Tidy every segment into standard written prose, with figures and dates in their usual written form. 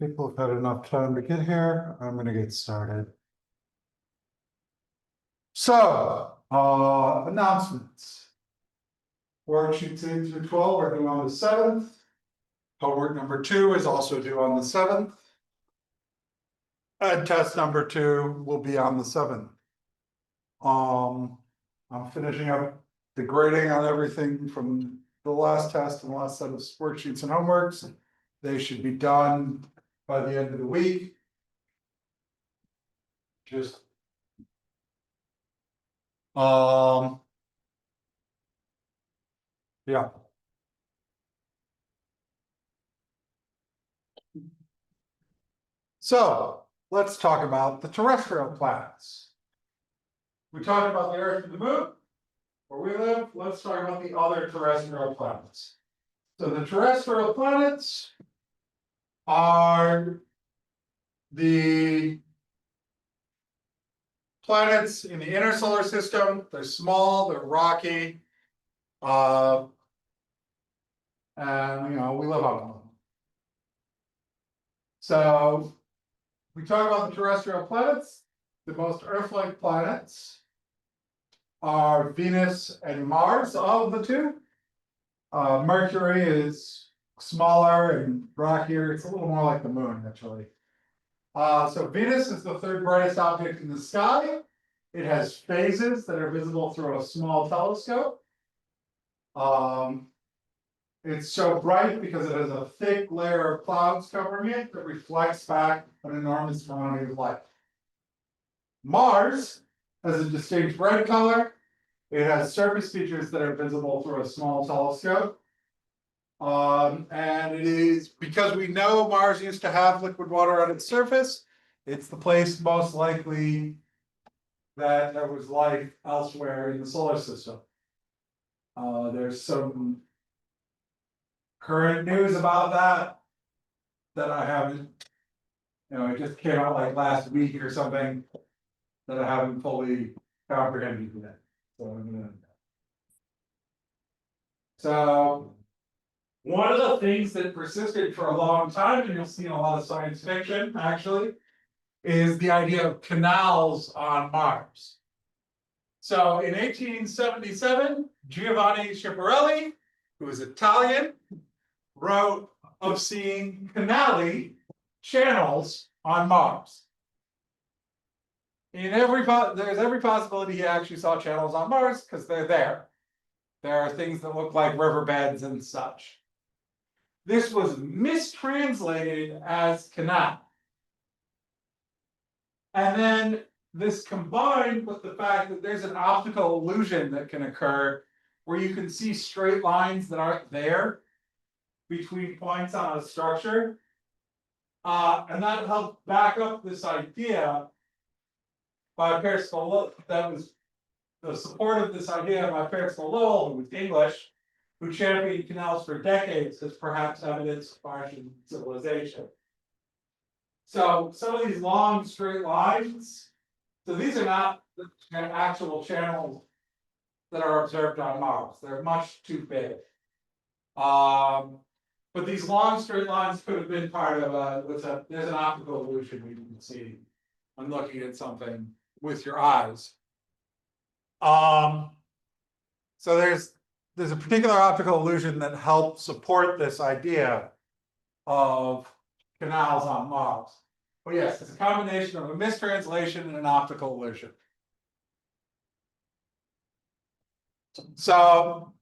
People have had enough time to get here. I'm gonna get started. So, announcements. Worksheets 8 through 12 are due on the 7th. Homework number 2 is also due on the 7th. And test number 2 will be on the 7th. I'm finishing up the grading on everything from the last test and the last set of worksheets and homeworks. They should be done by the end of the week. Just yeah. So let's talk about the terrestrial planets. We talked about the Earth and the Moon, where we live. Let's talk about the other terrestrial planets. So the terrestrial planets are the planets in the inner solar system. They're small, they're rocky, and we live on them. So we talk about the terrestrial planets. The most Earth-like planets are Venus and Mars, of the two. Mercury is smaller and rockier. It's a little more like the moon, actually. So Venus is the third brightest object in the sky. It has phases that are visible through a small telescope. It's so bright because it has a thick layer of clouds covering it that reflects back an enormous quantity of light. Mars has a distinct red color. It has surface features that are visible through a small telescope. And it is because we know Mars used to have liquid water on its surface, it's the place most likely that there was life elsewhere in the solar system. There's some current news about that I haven't, it just came out like last week or something that I haven't fully comprehended yet. So one of the things that persisted for a long time, and you'll see in a lot of science fiction, actually, is the idea of canals on Mars. So in 1877, Giovanni Schiaparelli, who was Italian, wrote of seeing canali channels on Mars. There's every possibility he actually saw channels on Mars because they're there. There are things that look like riverbeds and such. This was mistranslated as canal. And then this combined with the fact that there's an optical illusion that can occur where you can see straight lines that aren't there between points on a structure. And that helped back up this idea by Percival Lowell. That was the support of this idea by Percival Lowell, who was English, who championed canals for decades as perhaps evidence of Martian civilization. So some of these long straight lines, so these are not the actual channels that are observed on Mars. They're much too big. But these long straight lines could have been part of there's an optical illusion you can see when looking at something with your eyes. So there's a particular optical illusion that helps support this idea of canals on Mars. But yes, it's a combination of a mistranslation and an optical illusion. So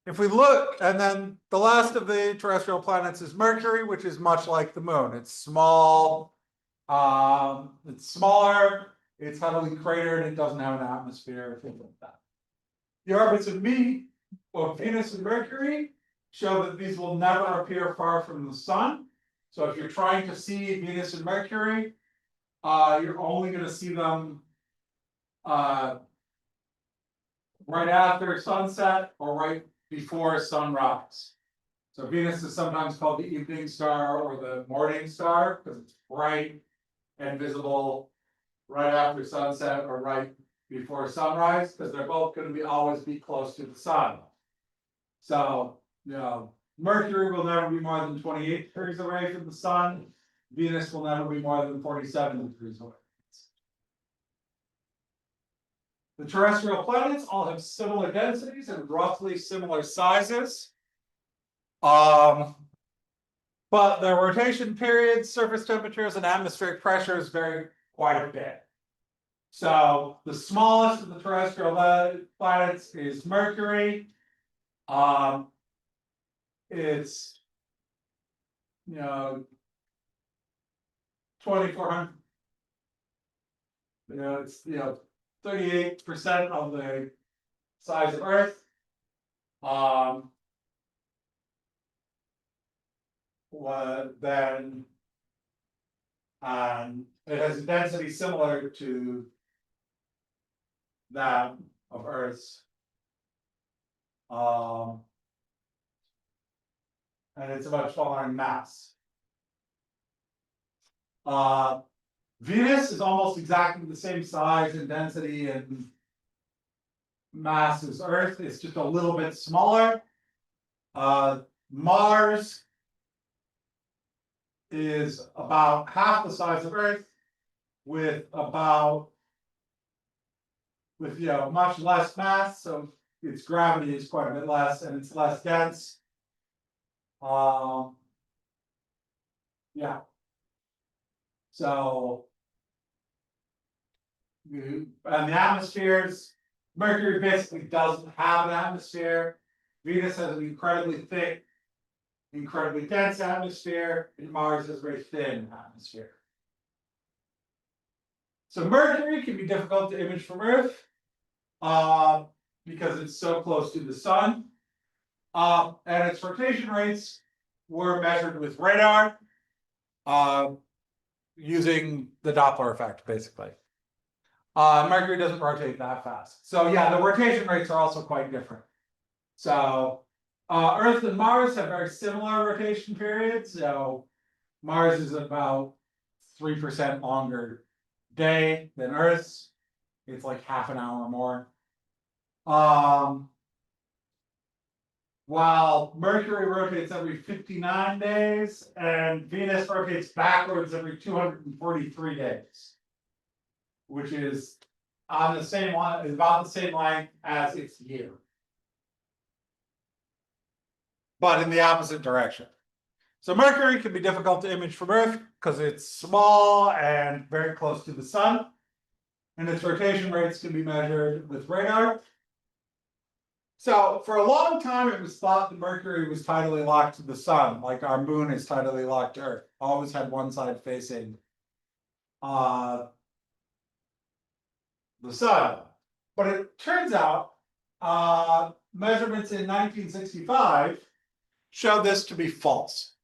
if we look, and then the last of the terrestrial planets is Mercury, which is much like the moon. It's small, it's smaller, it's heavily cratered, it doesn't have an atmosphere, things like that. The orbits of Venus and Mercury show that these will never appear far from the sun. So if you're trying to see Venus and Mercury, you're only going to see them right after sunset or right before sunrise. So Venus is sometimes called the evening star or the morning star because it's bright and visible right after sunset or right before sunrise, because they're both going to always be close to the sun. So, Mercury will never be more than 28 degrees away from the sun. Venus will never be more than 47 degrees away. The terrestrial planets all have similar densities and roughly similar sizes. But their rotation periods, surface temperatures, and atmospheric pressures vary quite a bit. So the smallest of the terrestrial planets is Mercury. It's 2,400. It's 38% of the size of Earth. Then it has a density similar to that of Earth's. And it's a much smaller in mass. Venus is almost exactly the same size and density and mass as Earth. It's just a little bit smaller. Mars is about half the size of Earth, with much less mass, so its gravity is quite a bit less, and it's less dense. Yeah. So, and the atmospheres, Mercury basically doesn't have an atmosphere. Venus has an incredibly thick, incredibly dense atmosphere, and Mars has a very thin atmosphere. So Mercury can be difficult to image from Earth because it's so close to the sun. And its rotation rates were measured with radar using the Doppler effect, basically. Mercury doesn't rotate that fast. So yeah, the rotation rates are also quite different. So Earth and Mars have very similar rotation periods. So Mars is about 3% longer day than Earth's. It's like half an hour more. While Mercury rotates every 59 days and Venus rotates backwards every 243 days, which is on the same line, is about the same length as its year, but in the opposite direction. So Mercury can be difficult to image from Earth because it's small and very close to the sun, and its rotation rates can be measured with radar. So for a long time, it was thought that Mercury was tidally locked to the sun, like our moon is tidally locked to Earth. Always had one side facing the sun. But it turns out measurements in 1965 showed this to be false.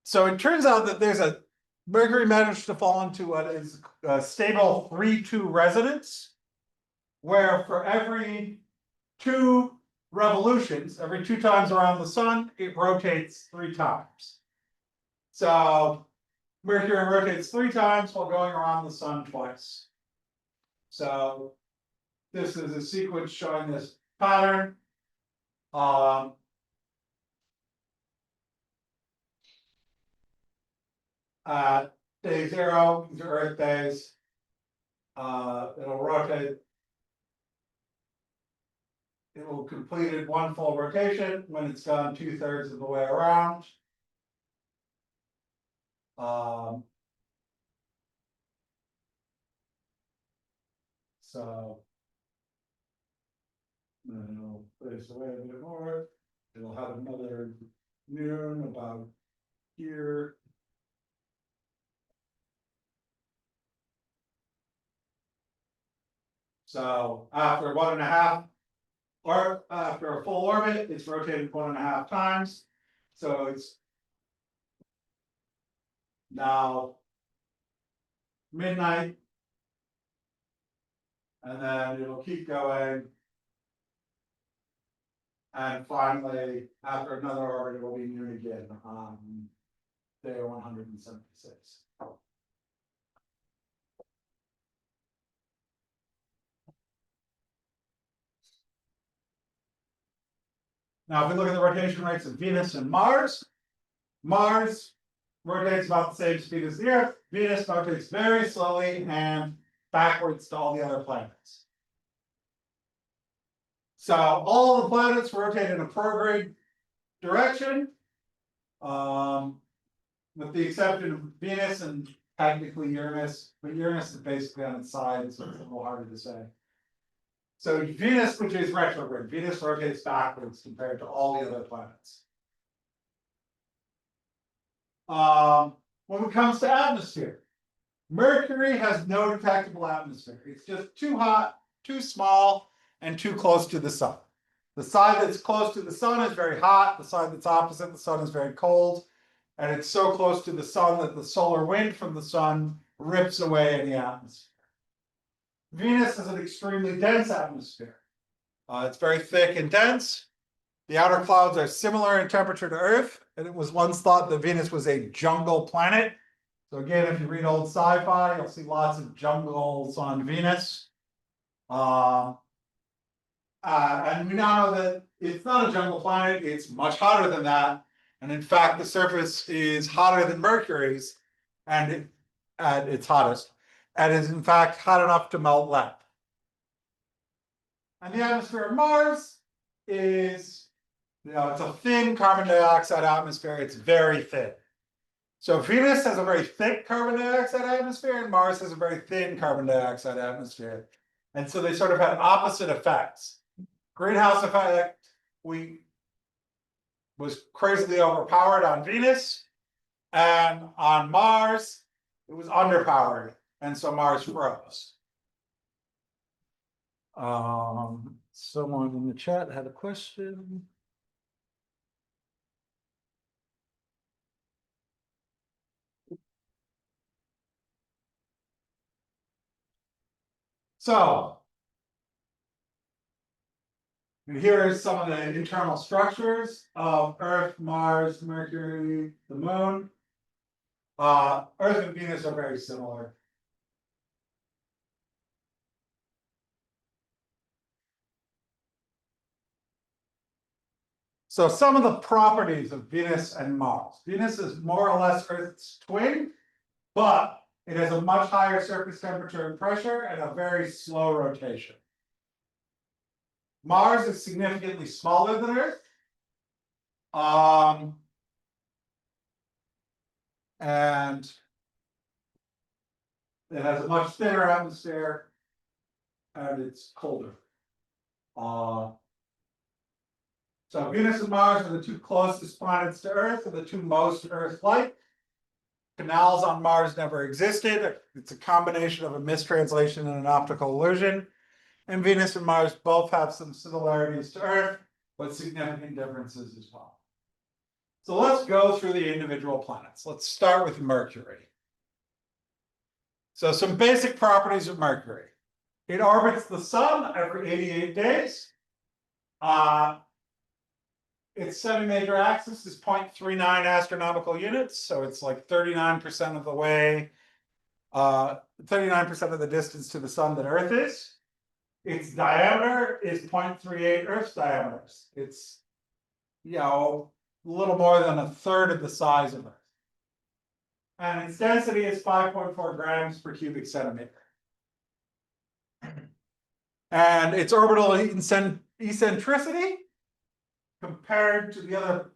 So it turns out that Mercury managed to fall into what is a stable 3-2 resonance, where for every 2 revolutions, every 2 times around the sun, it rotates 3 times. So Mercury rotates 3 times while going around the sun twice. So this is a sequence showing this pattern. At day 0, these are Earth days. It'll rotate. It will completed 1 full rotation when it's gone 2/3 of the way around. So it'll place away a bit more. It'll have another noon about here. So after 1.5, or after a full orbit, it's rotated 1.5 times. So it's now midnight, and then it'll keep going. And finally, after another orbit, it will be noon again on day 176. Now, if we look at the rotation rates of Venus and Mars, Mars rotates about the same speed as the Earth. Venus rotates very slowly and backwards to all the other planets. So all the planets rotate in a prograde direction, with the exception of Venus and technically Uranus, but Uranus is basically on its side, so it's a little harder to say. So Venus, which is retrograde, Venus rotates backwards compared to all the other planets. When it comes to atmosphere, Mercury has no detectable atmosphere. It's just too hot, too small, and too close to the sun. The side that's close to the sun is very hot. The side that's opposite the sun is very cold. And it's so close to the sun that the solar wind from the sun rips away any atmosphere. Venus has an extremely dense atmosphere. It's very thick and dense. The outer clouds are similar in temperature to Earth, and it was once thought that Venus was a jungle planet. So again, if you read old sci-fi, you'll see lots of jungles on Venus. And we now know that it's not a jungle planet, it's much hotter than that. And in fact, the surface is hotter than Mercury's and at its hottest, and is in fact hot enough to melt lead. And the atmosphere of Mars is, it's a thin carbon dioxide atmosphere. It's very thin. So Venus has a very thick carbon dioxide atmosphere, and Mars has a very thin carbon dioxide atmosphere. And so they sort of have opposite effects. Greenhouse effect was crazily overpowered on Venus, and on Mars, it was underpowered, and so Mars froze. Someone in the chat had a question. So here is some of the internal structures of Earth, Mars, Mercury, the Moon. Earth and Venus are very similar. So some of the properties of Venus and Mars. Venus is more or less Earth's twin, but it has a much higher surface temperature and pressure and a very slow rotation. Mars is significantly smaller than Earth. And it has a much thinner atmosphere, and it's colder. So Venus and Mars are the two closest planets to Earth and the two most Earth-like. Canals on Mars never existed. It's a combination of a mistranslation and an optical illusion. And Venus and Mars both have some similarities to Earth, but significant differences as well. So let's go through the individual planets. Let's start with Mercury. So some basic properties of Mercury. It orbits the sun every 88 days. Its semi-major axis is 0.39 astronomical units, so it's like 39% of the way, 39% of the distance to the sun that Earth is. Its diameter is 0.38 Earth's diameters. It's, a little more than a third of the size of Earth. And its density is 5.4 grams per cubic centimeter. And its orbital eccentricity, compared to the other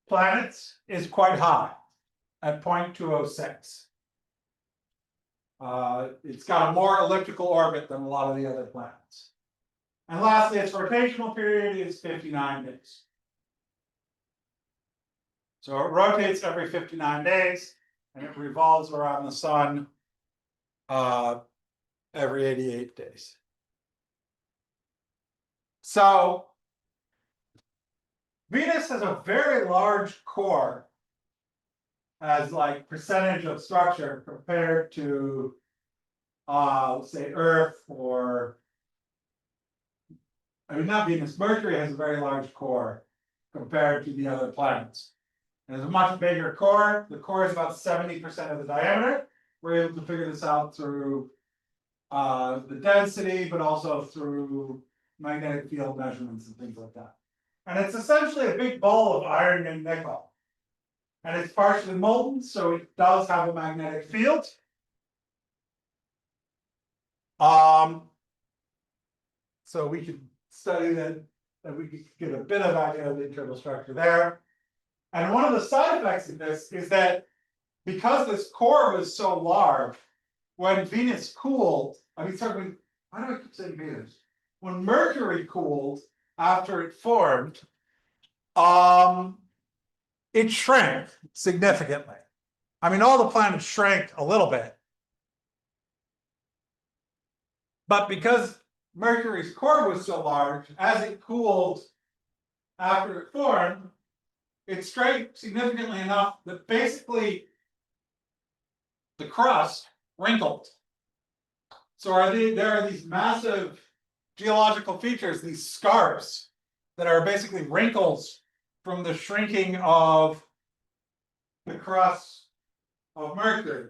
planets, is quite high at 0.206. It's got a more elliptical orbit than a lot of the other planets. And lastly, its rotational period is 59 days. So it rotates every 59 days, and it revolves around the sun every 88 days. So Venus has a very large core as like percentage of structure compared to let's say Earth, or not Venus. Mercury has a very large core compared to the other planets. It has a much bigger core. The core is about 70% of the diameter. We're able to figure this out through the density, but also through magnetic field measurements and things like that. And it's essentially a big ball of iron and nickel. And it's partially molten, so it does have a magnetic field. So we could study that we could get a bit of idea of the internal structure there. And one of the side effects of this is that because this core was so large, when Venus cooled, why do I keep saying Venus? When Mercury cooled after it formed, it shrank significantly. I mean, all the planets shrank a little bit. But because Mercury's core was so large, as it cooled after it formed, it shrank significantly enough that basically the crust wrinkled. So there are these massive geological features, these scarps, that are basically wrinkles from the shrinking of the crust of Mercury.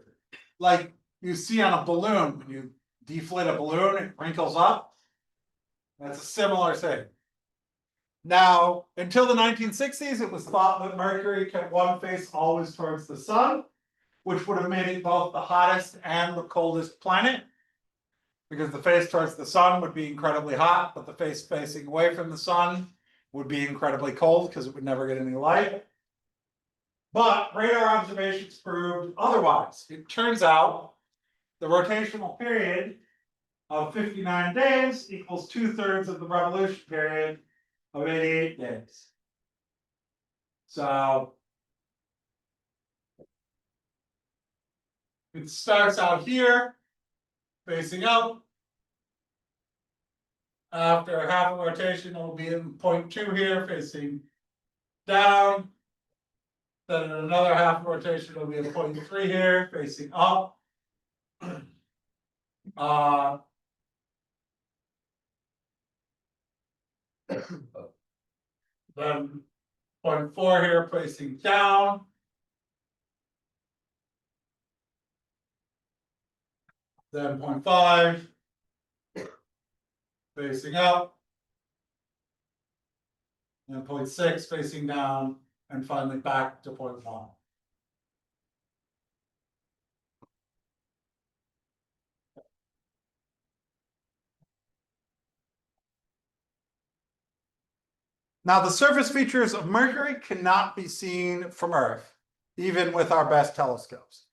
Like you see on a balloon, when you deflate a balloon, it wrinkles up. That's a similar thing. Now, until the 1960s, it was thought that Mercury kept one face always towards the sun, which would have made it both the hottest and the coldest planet, because the face towards the sun would be incredibly hot, but the face facing away from the sun would be incredibly cold because it would never get any light. But radar observations proved otherwise. It turns out the rotational period of 59 days equals 2/3 of the revolution period of 88 days. So it starts out here, facing up. After half a rotation, it will be in point 2 here, facing down. Then in another half rotation, it'll be in point 3 here, facing up. Then point 4 here, facing down. Then point 5, facing up. And point 6 facing down, and finally back to point 1. Now, the surface features of Mercury cannot be seen from Earth, even with our best telescopes.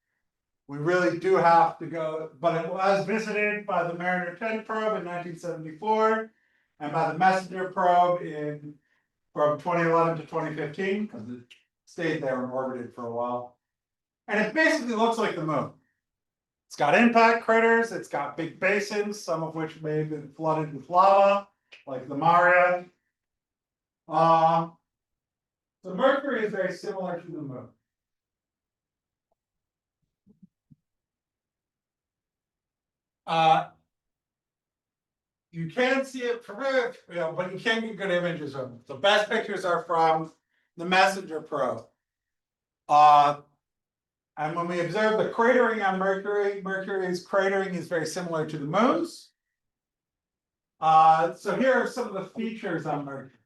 We really do have to go, but it was visited by the Mariner 10 probe in 1974 and by the Messenger probe from 2011 to 2015, because it stayed there and orbited for a while. And it basically looks like the moon. It's got impact craters, it's got big basins, some of which may have been flooded with lava, like the Maria. So Mercury is very similar to the moon. You can see it from Earth, but you can't get good images of it. The best pictures are from the Messenger probe. And when we observe the cratering on Mercury, Mercury's cratering is very similar to the moon's. So here are some of the features on Mercury.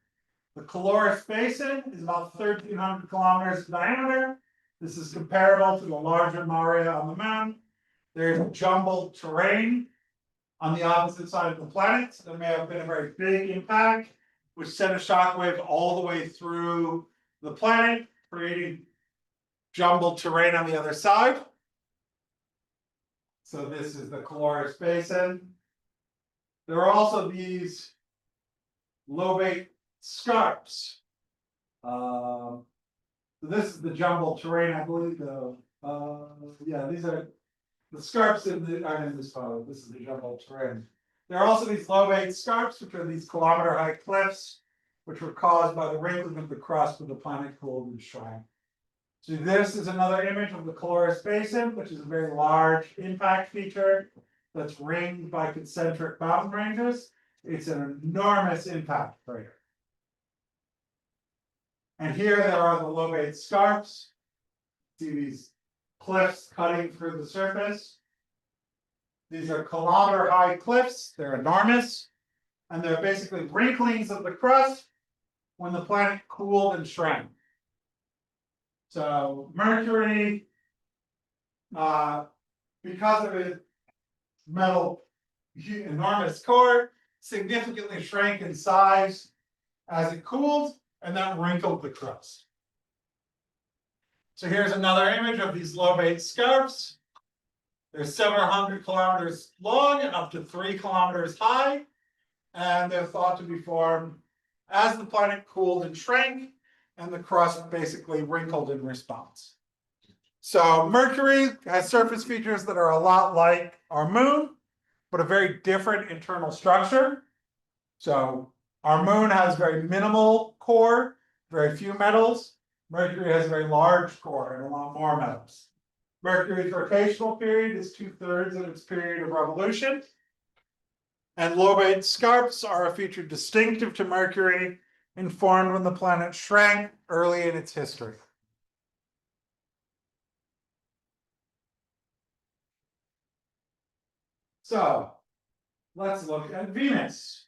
The Caloris Basin is about 1,300 kilometers in diameter. This is comparable to the larger Maria on the moon. There's jumbled terrain on the opposite side of the planet. There may have been a very big impact, which sent a shockwave all the way through the planet, creating jumbled terrain on the other side. So this is the Caloris Basin. There are also these lobate scarps. So this is the jumbled terrain, I believe. These are the scarps are in this photo. This is the jumbled terrain. There are also these lobate scarps, which are these kilometer-high cliffs, which were caused by the wrinkling of the crust when the planet cooled and shrank. So this is another image of the Caloris Basin, which is a very large impact feature that's ringed by concentric mountain ranges. It's an enormous impact crater. And here there are the lobate scarps. See these cliffs cutting through the surface. These are kilometer-high cliffs. They're enormous. And they're basically wrinklings of the crust when the planet cooled and shrank. So Mercury, because of its metal enormous core, significantly shrank in size as it cooled, and that wrinkled the crust. So here's another image of these lobate scarps. They're several hundred kilometers long and up to 3 kilometers high, and they're thought to be formed as the planet cooled and shrank, and the crust basically wrinkled in response. So Mercury has surface features that are a lot like our moon, but a very different internal structure. So our moon has very minimal core, very few metals. Mercury has a very large core and a lot more metals. Mercury's rotational period is 2/3 of its period of revolution. And lobate scarps are a feature distinctive to Mercury and formed when the planet shrank early in its history. So let's look at Venus.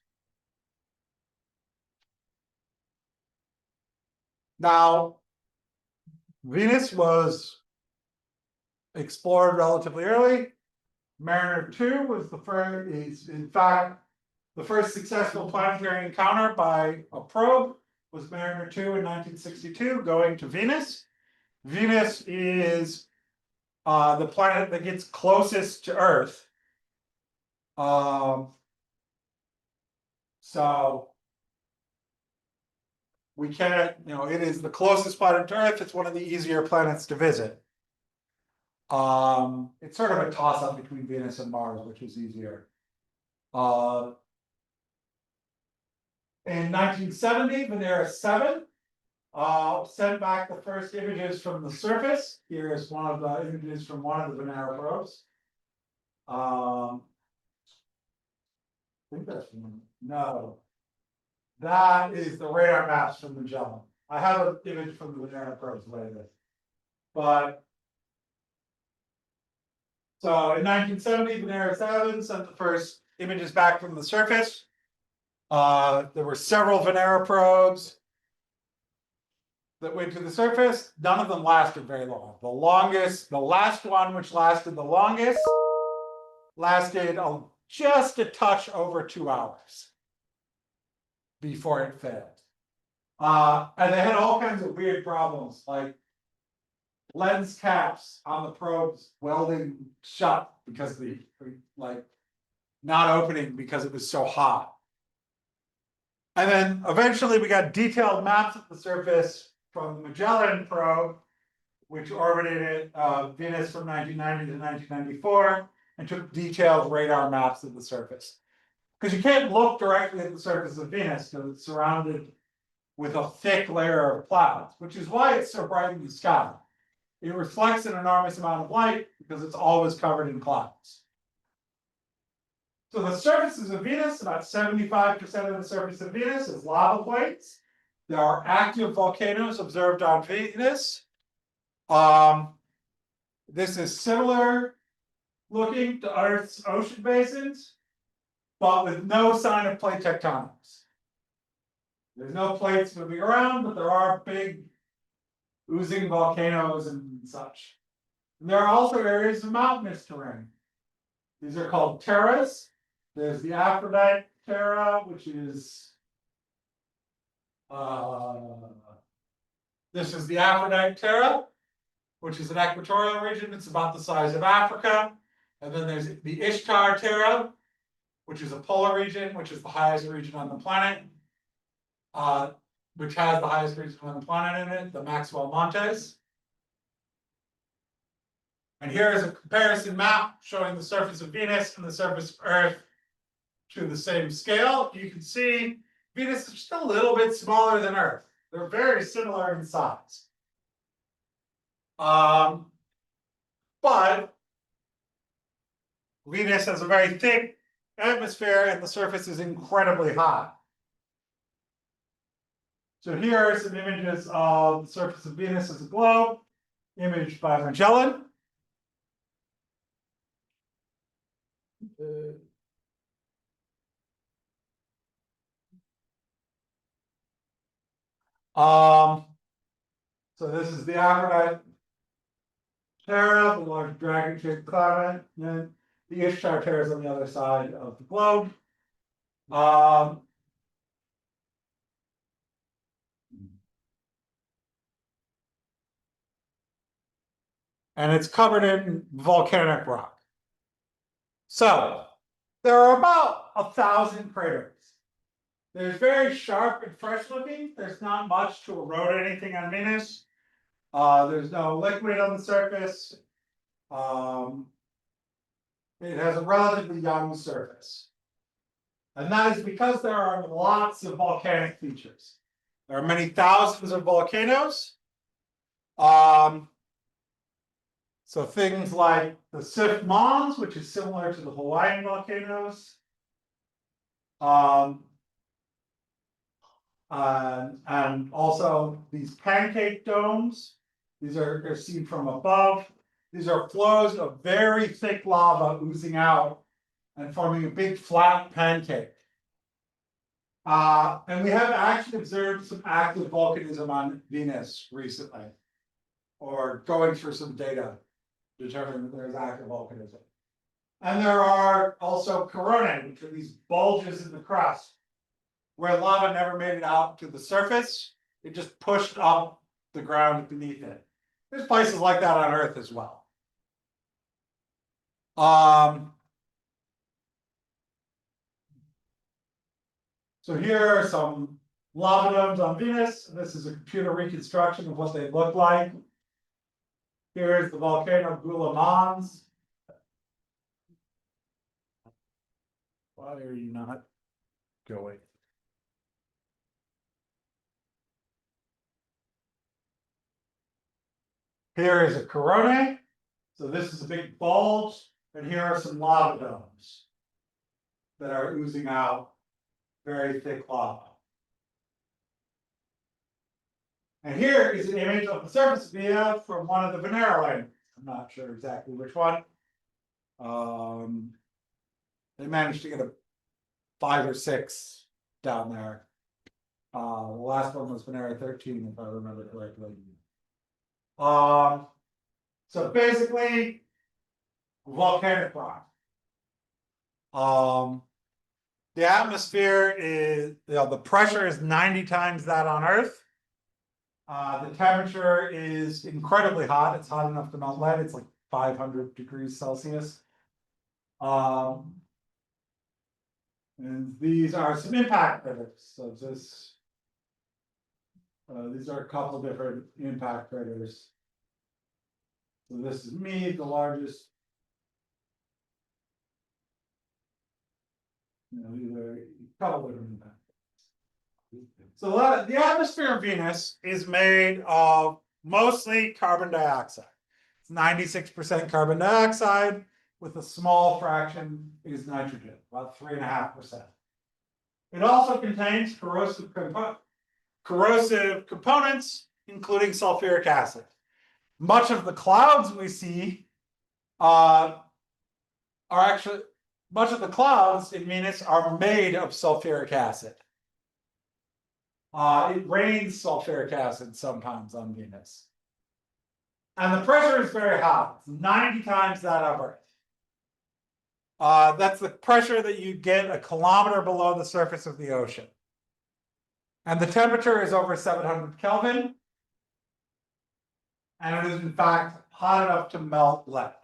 Now, Venus was explored relatively early. Mariner 2 was the first, is in fact, the first successful planetary encounter by a probe was Mariner 2 in 1962 going to Venus. Venus is the planet that gets closest to Earth. So we can't, it is the closest planet to Earth. It's one of the easier planets to visit. It's sort of a toss-up between Venus and Mars, which is easier. In 1970, Venera 7 sent back the first images from the surface. Here is one of the images from one of the Venera probes. I think that's one. No. That is the radar maps from Magellan. I have an image from the Venera probes later. But so in 1970, Venera 7 sent the first images back from the surface. There were several Venera probes that went to the surface. None of them lasted very long. The last one, which lasted the longest, lasted just a touch over 2 hours before it failed. And they had all kinds of weird problems, like lens caps on the probes welding shut because not opening because it was so hot. And then eventually we got detailed maps of the surface from the Magellan probe, which orbited Venus from 1990 to 1994 and took detailed radar maps of the surface. Because you can't look directly at the surface of Venus because it's surrounded with a thick layer of clouds, which is why it's so bright in the sky. It reflects an enormous amount of light because it's always covered in clouds. So the surfaces of Venus, about 75% of the surface of Venus is lava plates. There are active volcanoes observed on Venus. This is similar looking to Earth's ocean basins, but with no sign of plate tectonics. There's no plates moving around, but there are big oozing volcanoes and such. And there are also areas of mountainous terrain. These are called terras. There's the Aphrodite Terra, which is this is the Aphrodite Terra, which is an equatorial region. It's about the size of Africa. And then there's the Ishtar Terra, which is a polar region, which is the highest region on the planet, which has the highest region on the planet in it, the Maxwell Montes. And here is a comparison map showing the surface of Venus and the surface of Earth to the same scale. You can see Venus is just a little bit smaller than Earth. They're very similar in size. But Venus has a very thick atmosphere and the surface is incredibly hot. So here are some images of the surface of Venus as a globe, imaged by Magellan. So this is the Aphrodite Terra, the large dragon-shaped cloud, and then the Ishtar Terra is on the other side of the globe. And it's covered in volcanic rock. So there are about 1,000 craters. There's very sharp and fresh looking. There's not much to erode anything on Venus. There's no liquid on the surface. It has a relatively young surface. And that is because there are lots of volcanic features. There are many thousands of volcanoes. So things like the Sif Mons, which is similar to the Hawaiian volcanoes. And also these pancake domes. These are seen from above. These are flows of very thick lava oozing out and forming a big flat pancake. And we have actually observed some active volcanism on Venus recently, or going through some data determining that there's active volcanism. And there are also coronae, which are these bulges in the crust, where lava never made it out to the surface. It just pushed up the ground beneath it. There's places like that on Earth as well. So here are some lava domes on Venus. This is a computer reconstruction of what they look like. Here is the volcano Gula Mons. Why are you not going? Here is a coronae. So this is a big bulge, and here are some lava domes that are oozing out very thick lava. And here is an image of the surface via from one of the Venera landings. I'm not sure exactly which one. They managed to get a 5 or 6 down there. The last one was Venera 13, if I remember correctly. So basically, volcanic rock. The atmosphere is, the pressure is 90 times that on Earth. The temperature is incredibly hot. It's hot enough to melt lead. It's like 500 degrees Celsius. And these are some impact craters. So this, these are a couple different impact craters. So this is me, the largest. These are a couple different impact. So the atmosphere of Venus is made of mostly carbon dioxide. It's 96% carbon dioxide, with a small fraction is nitrogen, about 3.5%. It also contains corrosive components, including sulfuric acid. Much of the clouds we see much of the clouds in Venus are made of sulfuric acid. It rains sulfuric acid sometimes on Venus. And the pressure is very hot. It's 90 times that of Earth. That's the pressure that you get a kilometer below the surface of the ocean. And the temperature is over 700 Kelvin. And it is, in fact, hot enough to melt lead.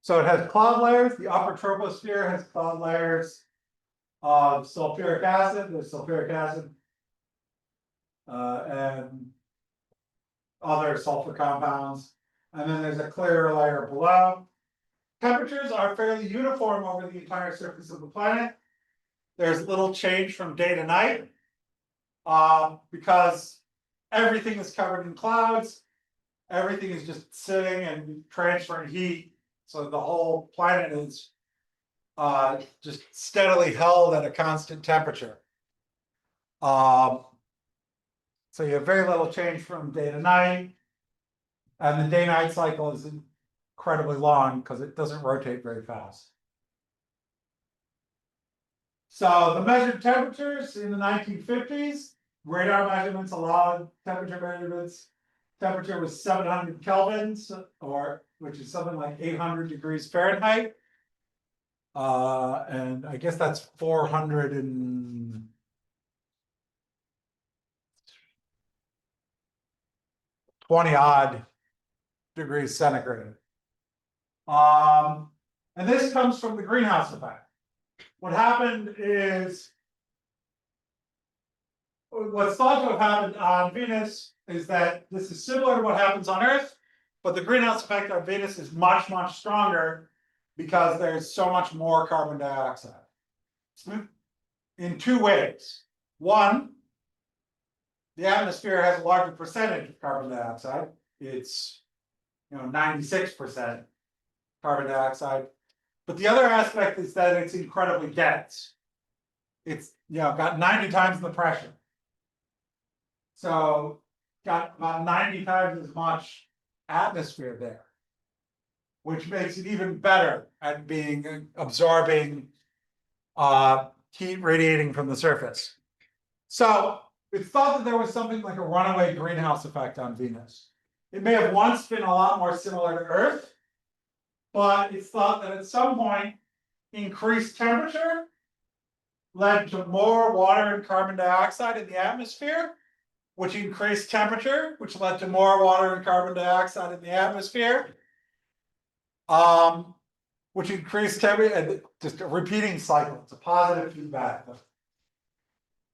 So it has cloud layers. The upper troposphere has cloud layers of sulfuric acid. There's sulfuric acid and other sulfur compounds. And then there's a clearer layer below. Temperatures are fairly uniform over the entire surface of the planet. There's little change from day to night because everything is covered in clouds. Everything is just sitting and transferring heat. So the whole planet is just steadily held at a constant temperature. So you have very little change from day to night. And the day-night cycle is incredibly long because it doesn't rotate very fast. So the measured temperatures in the 1950s, radar measurements allowed temperature measurements. Temperature was 700 kelvins, or which is something like 800 degrees Fahrenheit. And I guess that's 420 odd degrees centigrade. And this comes from the greenhouse effect. What happened is, what's thought to have happened on Venus is that this is similar to what happens on Earth, but the greenhouse effect on Venus is much, much stronger because there's so much more carbon dioxide. In two ways. One, the atmosphere has a larger percentage of carbon dioxide. It's 96% carbon dioxide. But the other aspect is that it's incredibly dense. It's got 90 times the pressure. So got about 90 times as much atmosphere there, which makes it even better at absorbing heat radiating from the surface. So it's thought that there was something like a runaway greenhouse effect on Venus. It may have once been a lot more similar to Earth, but it's thought that at some point increased temperature led to more water and carbon dioxide in the atmosphere, which increased temperature, which led to more water and carbon dioxide in the atmosphere, which increased temperature, and just a repeating cycle. It's a positive feedback loop.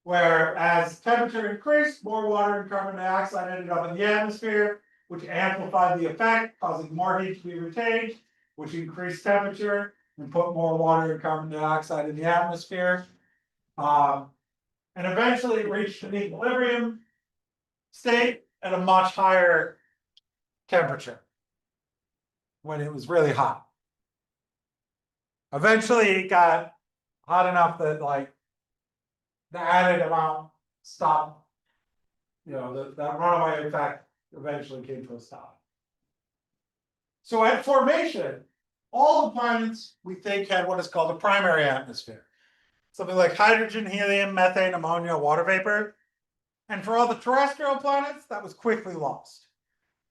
Where as temperature increased, more water and carbon dioxide ended up in the atmosphere, which amplified the effect, causing more heat to be retained, which increased temperature and put more water and carbon dioxide in the atmosphere. And eventually it reached an equilibrium state at a much higher temperature when it was really hot. Eventually it got hot enough that the added amount stopped. That runaway effect eventually came to a stop. So at formation, all the planets we think had what is called a primary atmosphere. Something like hydrogen, helium, methane, ammonia, water vapor. And for all the terrestrial planets, that was quickly lost.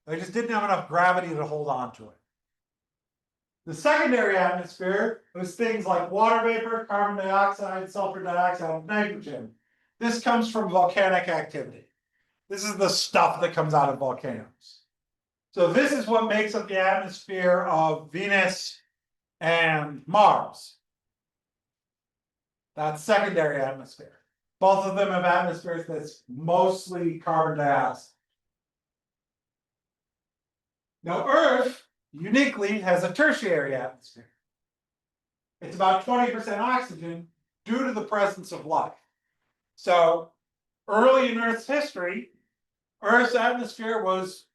They just didn't have enough gravity to hold on to it. The secondary atmosphere was things like water vapor, carbon dioxide, sulfur dioxide, and nitrogen. This comes from volcanic activity. This is the stuff that comes out of volcanoes. So this is what makes up the atmosphere of Venus and Mars. That's secondary atmosphere. Both of them have atmospheres that's mostly carbon dioxide. Now, Earth uniquely has a tertiary atmosphere. It's about 20% oxygen due to the presence of life. So early in Earth's history, Earth's atmosphere was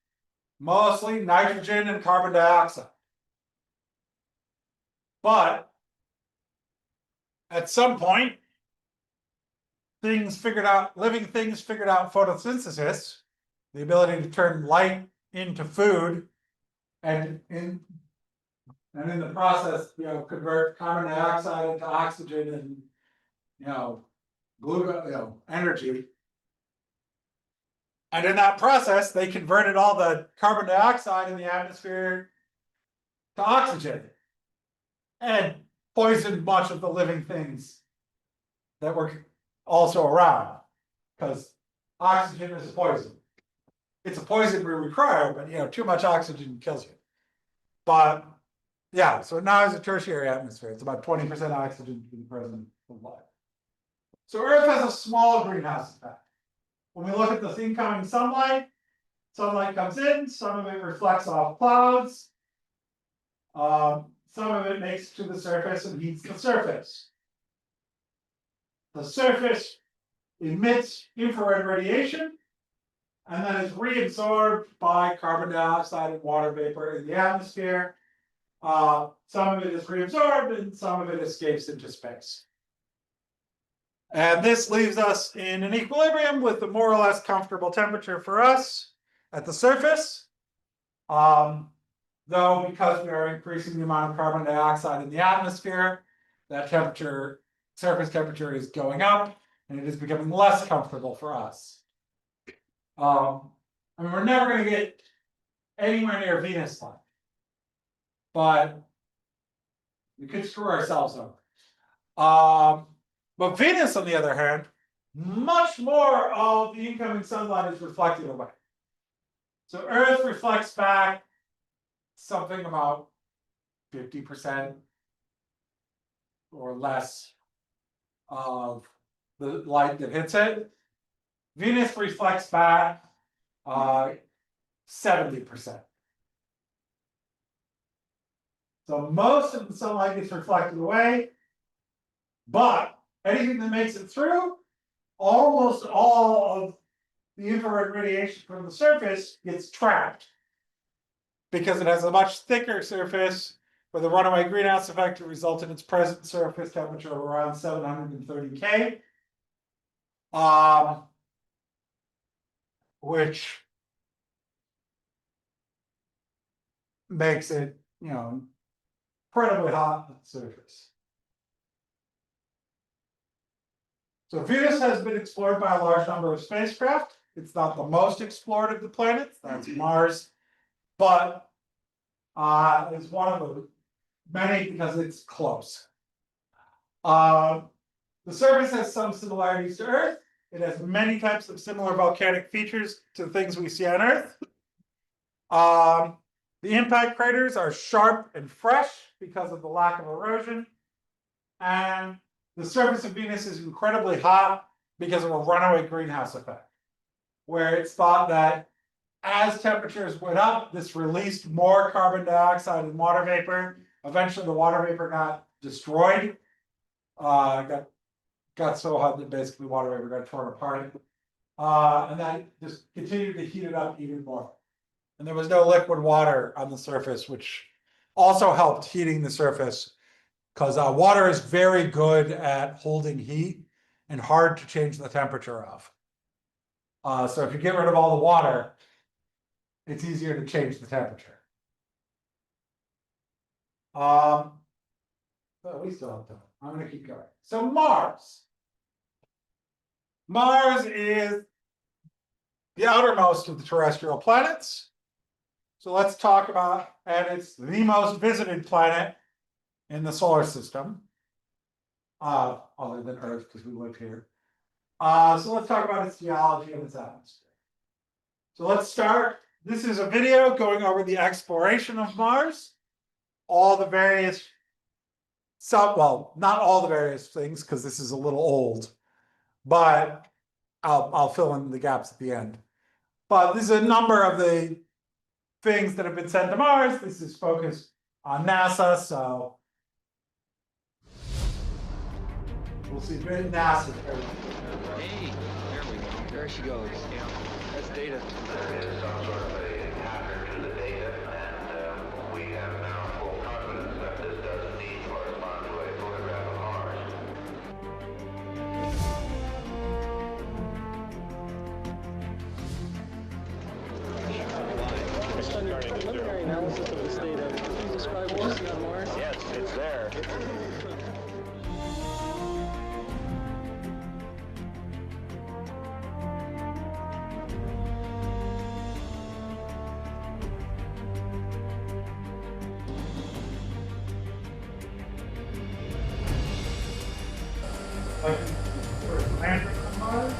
mostly nitrogen and carbon dioxide. But at some point, living things figured out photosynthesis, the ability to turn light into food, and in the process, convert carbon dioxide into oxygen and energy. And in that process, they converted all the carbon dioxide in the atmosphere to oxygen and poisoned much of the living things that were also around, because oxygen is a poison. It's a poison we require, but too much oxygen kills you. But yeah, so now it's a tertiary atmosphere. It's about 20% oxygen to be present in life. So Earth has a small greenhouse effect. When we look at the incoming sunlight comes in, some of it reflects off clouds. Some of it makes it to the surface and heats the surface. The surface emits infrared radiation and then is reabsorbed by carbon dioxide and water vapor in the atmosphere. Some of it is reabsorbed and some of it escapes into space. And this leaves us in an equilibrium with a more or less comfortable temperature for us at the surface. Though because we are increasing the amount of carbon dioxide in the atmosphere, that temperature, surface temperature is going up, and it is becoming less comfortable for us. I mean, we're never going to get anywhere near Venus like, but we could screw ourselves over. But Venus, on the other hand, much more of the incoming sunlight is reflected away. So Earth reflects back something about 50% or less of the light that hits it. Venus reflects back 70%. So most of the sunlight gets reflected away, but anything that makes it through, almost all of the infrared radiation from the surface gets trapped because it has a much thicker surface where the runaway greenhouse effect will result in its present surface temperature of around 730 K, which makes it, incredibly hot at the surface. So Venus has been explored by a large number of spacecraft. It's not the most explored of the planets, that's Mars, but it's one of the many because it's close. The surface has some similarities to Earth. It has many types of similar volcanic features to things we see on Earth. The impact craters are sharp and fresh because of the lack of erosion. And the surface of Venus is incredibly hot because of a runaway greenhouse effect, where it's thought that as temperatures went up, this released more carbon dioxide and water vapor. Eventually, the water vapor got destroyed. Got so hot that basically water vapor got torn apart. And that just continued to heat it up even more. And there was no liquid water on the surface, which also helped heating the surface, because water is very good at holding heat and hard to change the temperature of. So if you get rid of all the water, it's easier to change the temperature. But we still have time. I'm going to keep going. So Mars. Mars is the outermost of the terrestrial planets. So let's talk about, and it's the most visited planet in the solar system, other than Earth, because we live here. So let's talk about its geology and its atmosphere. So let's start. This is a video going over the exploration of Mars, all the various, well, not all the various things, because this is a little old, but I'll fill in the gaps at the end. But this is a number of the things that have been sent to Mars. This is focused on NASA, so we'll see NASA. Hey, there we go. There she goes. Yeah, that's data. There is some sort of a pattern to the data, and we have now full confidence that this does indeed correspond to a photograph of Mars. Based on your preliminary analysis of this data, can you describe what you see on Mars? Yes, it's there. Like, landing on Mars.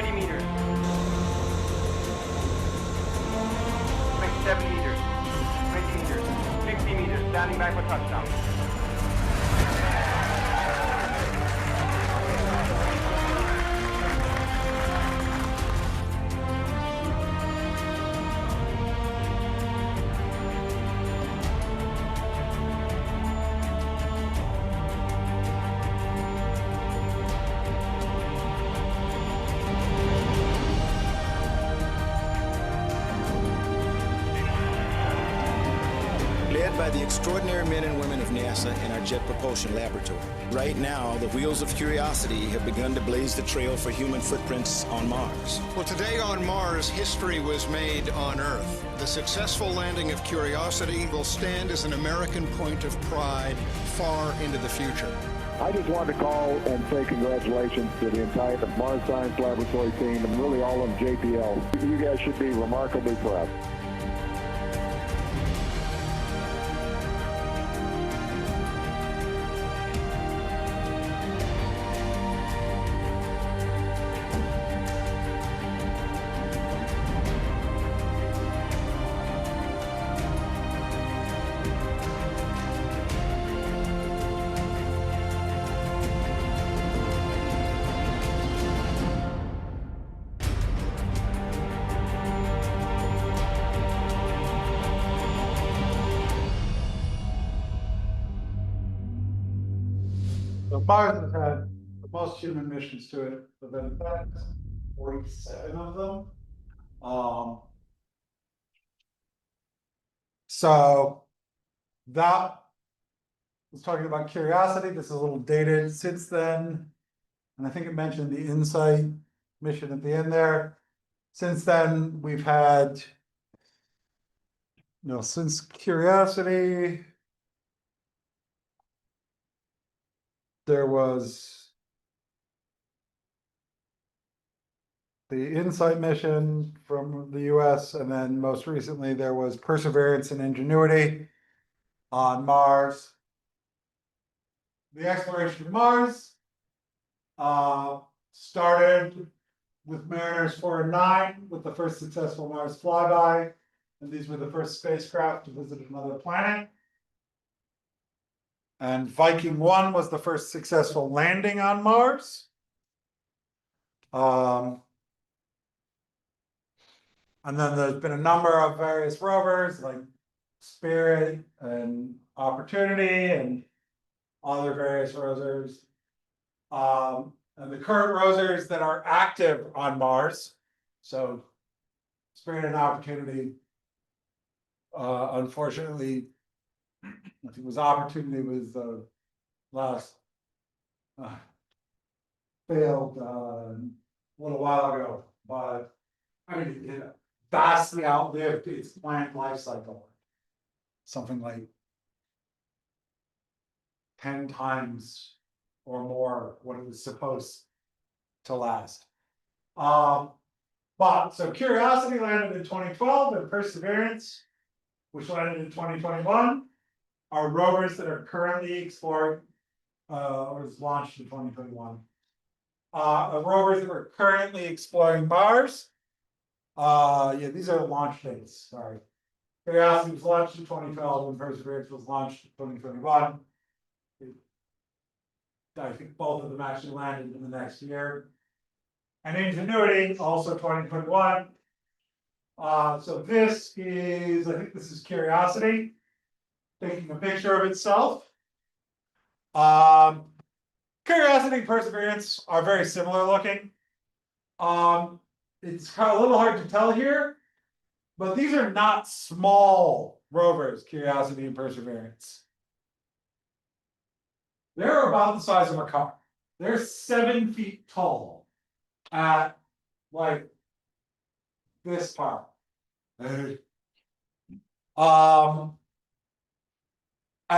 30 meters. 27 meters. 20 meters. 50 meters. Standing by for touchdown. Led by the extraordinary men and women of NASA and our Jet Propulsion Laboratory. Right now, the wheels of Curiosity have begun to blaze the trail for human footprints on Mars. Well, today on Mars, history was made on Earth. The successful landing of Curiosity will stand as an American point of pride far into the future. I just wanted to call and say congratulations to the entire Mars Science Laboratory team and really all of JPL. You guys should be remarkably proud. So Mars has had the most human missions to it, but then 47 of them. So that was talking about Curiosity. This is a little dated since then. And I think it mentioned the InSight mission at the end there. Since then, we've had, since Curiosity, there was the InSight mission from the US, and then most recently there was Perseverance and Ingenuity on Mars. The exploration of Mars started with Mariners 4 and 9 with the first successful Mars flyby, and these were the first spacecraft to visit another planet. And Viking 1 was the first successful landing on Mars. And then there's been a number of various rovers like Spirit and Opportunity and other various rovers. And the current rovers that are active on Mars, so Spirit and Opportunity, unfortunately, I think it was Opportunity was the last failed a little while ago, but I mean, it vastly outlived its planned life cycle. Something like 10 times or more what it was supposed to last. But so Curiosity landed in 2012 and Perseverance, which landed in 2021, are rovers that are currently exploring, or was launched in 2021. Rovers that are currently exploring Mars. Yeah, these are the launch dates, sorry. Curiosity was launched in 2012 and Perseverance was launched in 2021. I think both of them actually landed in the next year. And Ingenuity, also 2021. So this is, I think this is Curiosity taking a picture of itself. Curiosity and Perseverance are very similar looking. It's kind of a little hard to tell here, but these are not small rovers, Curiosity and Perseverance. They're about the size of a car. They're 7 feet tall at like this part. And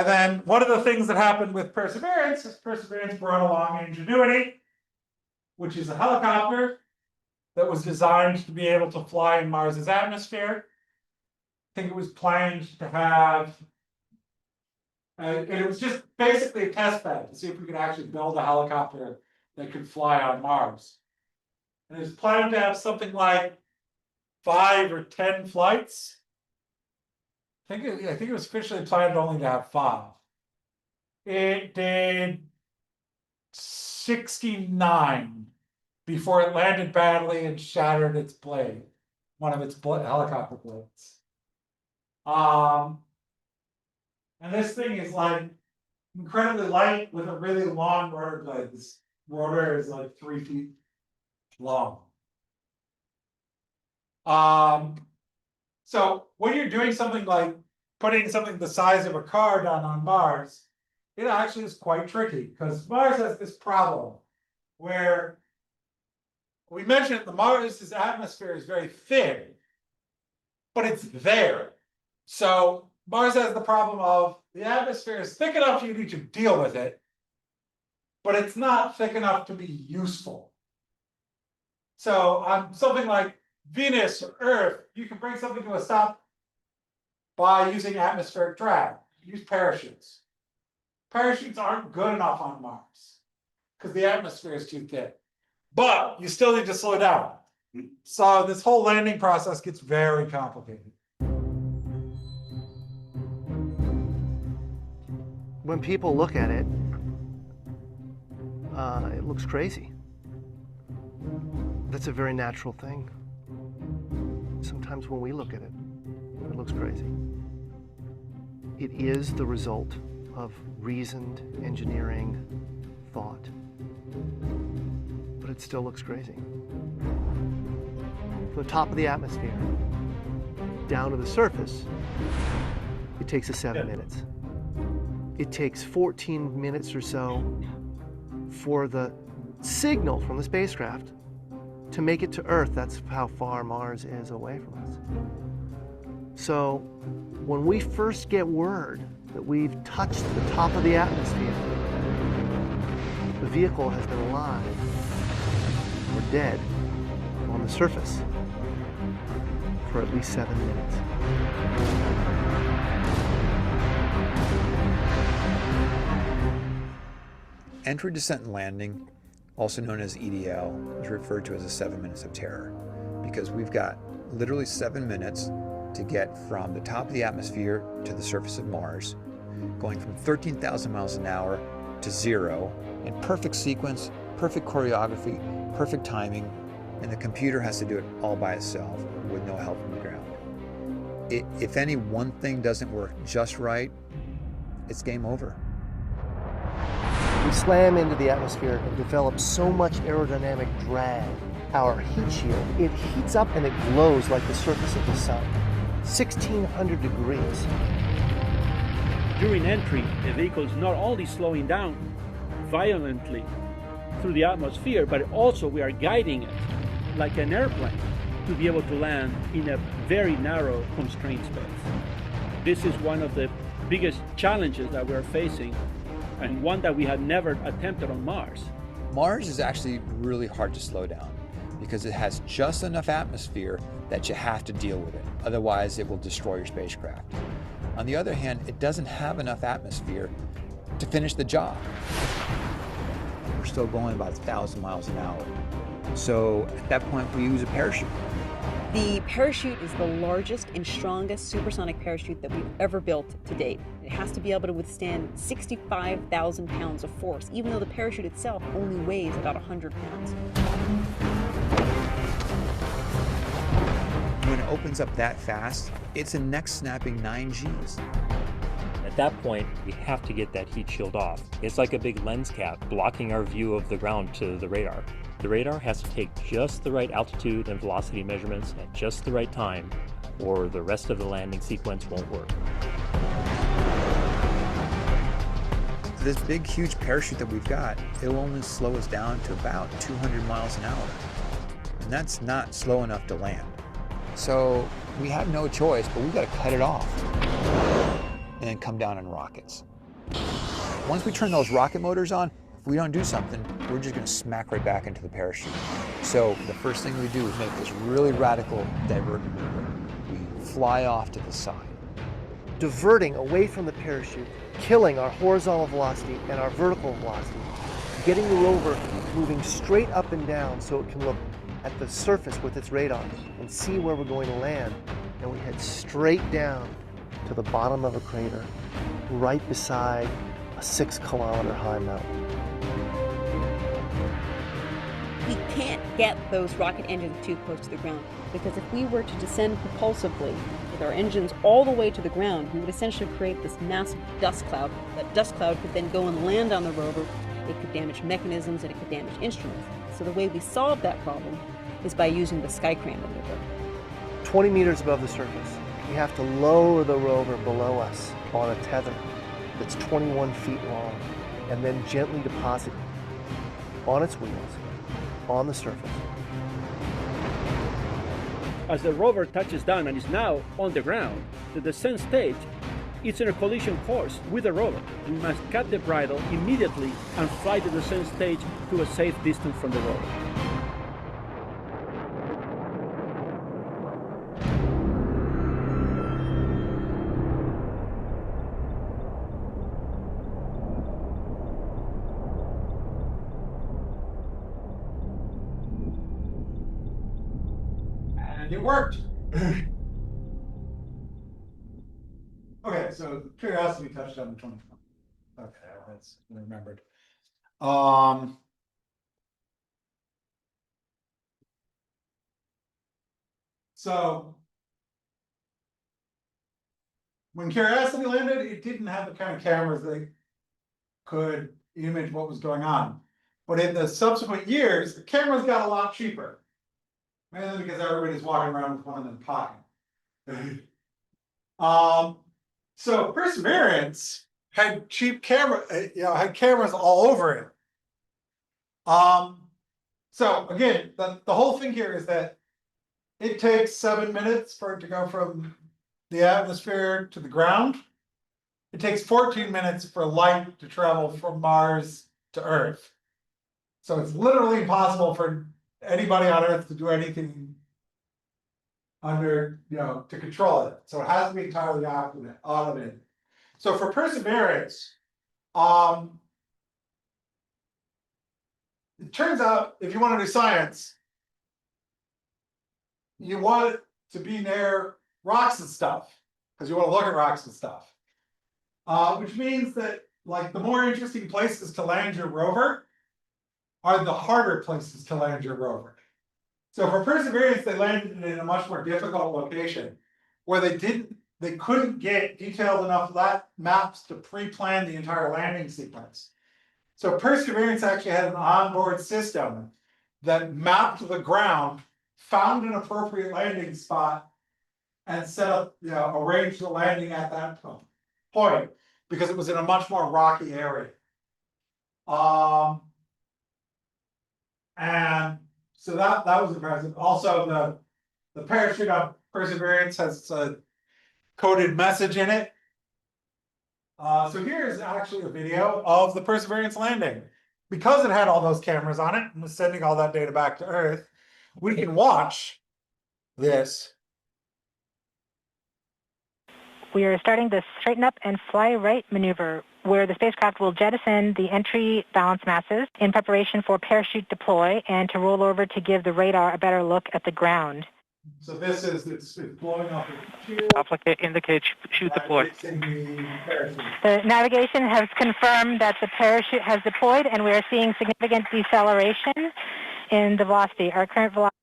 then one of the things that happened with Perseverance is Perseverance brought along Ingenuity, which is a helicopter that was designed to be able to fly in Mars's atmosphere. I think it was planned to have, and it was just basically a test bed to see if we could actually build a helicopter that could fly on Mars. And it's planned to have something like 5 or 10 flights. I think it was officially planned only to have 5. It did 69 before it landed badly and shattered its blade, one of its helicopter blades. And this thing is like incredibly light with a really long rotor blade. This rotor is like 3 feet long. So when you're doing something like putting something the size of a car down on Mars, it actually is quite tricky because Mars has this problem where we mentioned the Mars's atmosphere is very thin, but it's there. So Mars has the problem of the atmosphere is thick enough you need to deal with it, but it's not thick enough to be useful. So on something like Venus or Earth, you can bring something to a stop by using atmospheric drag. You use parachutes. Parachutes aren't good enough on Mars because the atmosphere is too thick. But you still need to slow down. So this whole landing process gets very complicated. When people look at it, it looks crazy. That's a very natural thing. Sometimes when we look at it, it looks crazy. It is the result of reasoned engineering thought, but it still looks crazy. From the top of the atmosphere down to the surface, it takes us 7 minutes. It takes 14 minutes or so for the signal from the spacecraft to make it to Earth. That's how far Mars is away from us. So when we first get word that we've touched the top of the atmosphere, the vehicle has been alive or dead on the surface for at least 7 minutes. Entry, descent, and landing, also known as EDL, is referred to as the 7 minutes of terror because we've got literally 7 minutes to get from the top of the atmosphere to the surface of Mars, going from 13,000 miles an hour to 0 in perfect sequence, perfect choreography, perfect timing, and the computer has to do it all by itself with no help from the ground. If any one thing doesn't work just right, it's game over. We slam into the atmosphere and develop so much aerodynamic drag. Our heat shield, it heats up and it glows like the surface of the sun. 1,600 degrees. During entry, the vehicle is not only slowing down violently through the atmosphere, but also we are guiding it like an airplane to be able to land in a very narrow, constrained space. This is one of the biggest challenges that we're facing, and one that we had never attempted on Mars. Mars is actually really hard to slow down because it has just enough atmosphere that you have to deal with it. Otherwise, it will destroy your spacecraft. On the other hand, it doesn't have enough atmosphere to finish the job. We're still going about 1,000 miles an hour. So at that point, we use a parachute. The parachute is the largest and strongest supersonic parachute that we've ever built to date. It has to be able to withstand 65,000 pounds of force, even though the parachute itself only weighs about 100 pounds. When it opens up that fast, it's a neck-snapping 9 Gs. At that point, we have to get that heat shield off. It's like a big lens cap blocking our view of the ground to the radar. The radar has to take just the right altitude and velocity measurements at just the right time, or the rest of the landing sequence won't work. This big, huge parachute that we've got, it'll only slow us down to about 200 miles an hour. And that's not slow enough to land. So we have no choice, but we've got to cut it off and then come down in rockets. Once we turn those rocket motors on, if we don't do something, we're just going to smack right back into the parachute. So the first thing we do is make this really radical divert maneuver. We fly off to the side. Diverting away from the parachute, killing our horizontal velocity and our vertical velocity, getting the rover moving straight up and down so it can look at the surface with its radar and see where we're going to land. And we head straight down to the bottom of a crater right beside a 6-kilometer high mountain. We can't get those rocket engines too close to the ground, because if we were to descend propulsively with our engines all the way to the ground, we would essentially create this massive dust cloud. That dust cloud could then go and land on the rover. It could damage mechanisms and it could damage instruments. So the way we solve that problem is by using the sky crane maneuver. 20 meters above the surface, we have to lower the rover below us on a tether that's 21 feet long, and then gently deposit it on its wheels on the surface. As the rover touches down and is now on the ground, the descent stage is in a collision course with the rover. We must cut the bridle immediately and fly the descent stage to a safe distance from the rover. And it worked. Okay, so Curiosity touched on the 2020. Okay, that's remembered. So when Curiosity landed, it didn't have the kind of cameras that could image what was going on. But in the subsequent years, the cameras got a lot cheaper. Mainly because everybody's walking around with one in their pocket. So Perseverance had cheap camera, had cameras all over it. So again, the whole thing here is that it takes 7 minutes for it to go from the atmosphere to the ground. It takes 14 minutes for light to travel from Mars to Earth. So it's literally impossible for anybody on Earth to do anything under, to control it. So it has to be entirely automated. So for Perseverance, it turns out if you want to do science, you want it to be near rocks and stuff, because you want to look at rocks and stuff. Which means that the more interesting places to land your rover are the harder places to land your rover. So for Perseverance, they landed in a much more difficult location where they couldn't get detailed enough maps to pre-plan the entire landing sequence. So Perseverance actually had an onboard system that mapped the ground, found an appropriate landing spot, and set up, arranged the landing at that point, because it was in a much more rocky area. And so that was impressive. Also, the parachute on Perseverance has a coded message in it. So here's actually a video of the Perseverance landing. Because it had all those cameras on it and was sending all that data back to Earth, we can watch this. We are starting the straighten up and fly right maneuver, where the spacecraft will jettison the entry balance masses in preparation for parachute deploy and to roll over to give the radar a better look at the ground. So this is, it's blowing off the Applicant indicates chute deployed. The navigation has confirmed that the parachute has deployed, and we are seeing significant deceleration in the velocity. Our current velocity.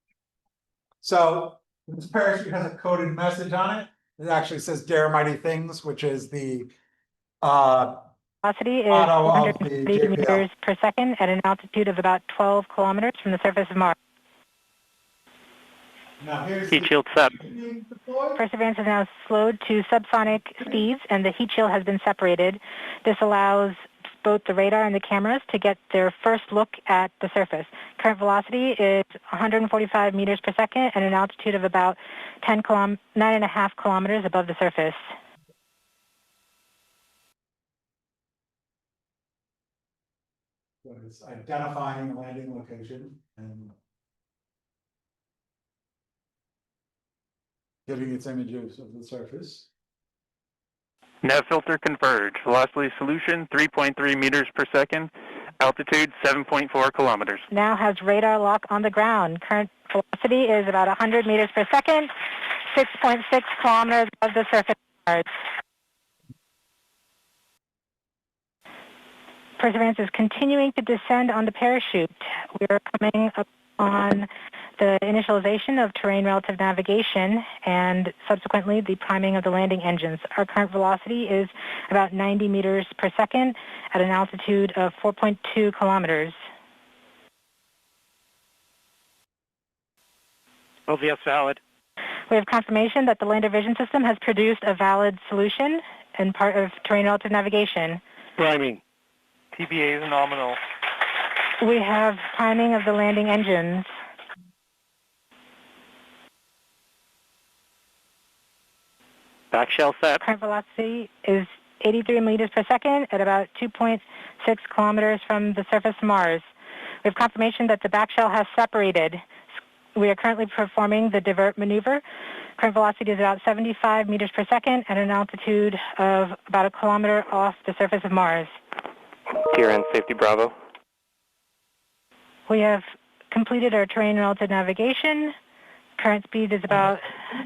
So this parachute has a coded message on it. It actually says "Dare Mighty Things," which is the velocity is 130 meters per second at an altitude of about 12 kilometers from the surface of Mars. Now here's heat shield set. Perseverance is now slowed to subsonic speeds, and the heat shield has been separated. This allows both the radar and the cameras to get their first look at the surface. Current velocity is 145 meters per second at an altitude of about 9.5 kilometers above the surface. So it's identifying the landing location and giving its images of the surface. Nav filter converge. Velocity solution 3.3 meters per second. Altitude 7.4 kilometers. Now has radar lock on the ground. Current velocity is about 100 meters per second, 6.6 kilometers above the surface of Mars. Perseverance is continuing to descend on the parachute. We are coming up on the initialization of terrain relative navigation and subsequently the priming of the landing engines. Our current velocity is about 90 meters per second at an altitude of 4.2 kilometers. LVS valid. We have confirmation that the lander vision system has produced a valid solution and part of terrain relative navigation. Priming. TBA is nominal. We have priming of the landing engines. Back shell set. Current velocity is 83 meters per second at about 2.6 kilometers from the surface of Mars. We have confirmation that the back shell has separated. We are currently performing the divert maneuver. Current velocity is about 75 meters per second at an altitude of about a kilometer off the surface of Mars. TRN safety Bravo. We have completed our terrain relative navigation. Current speed is about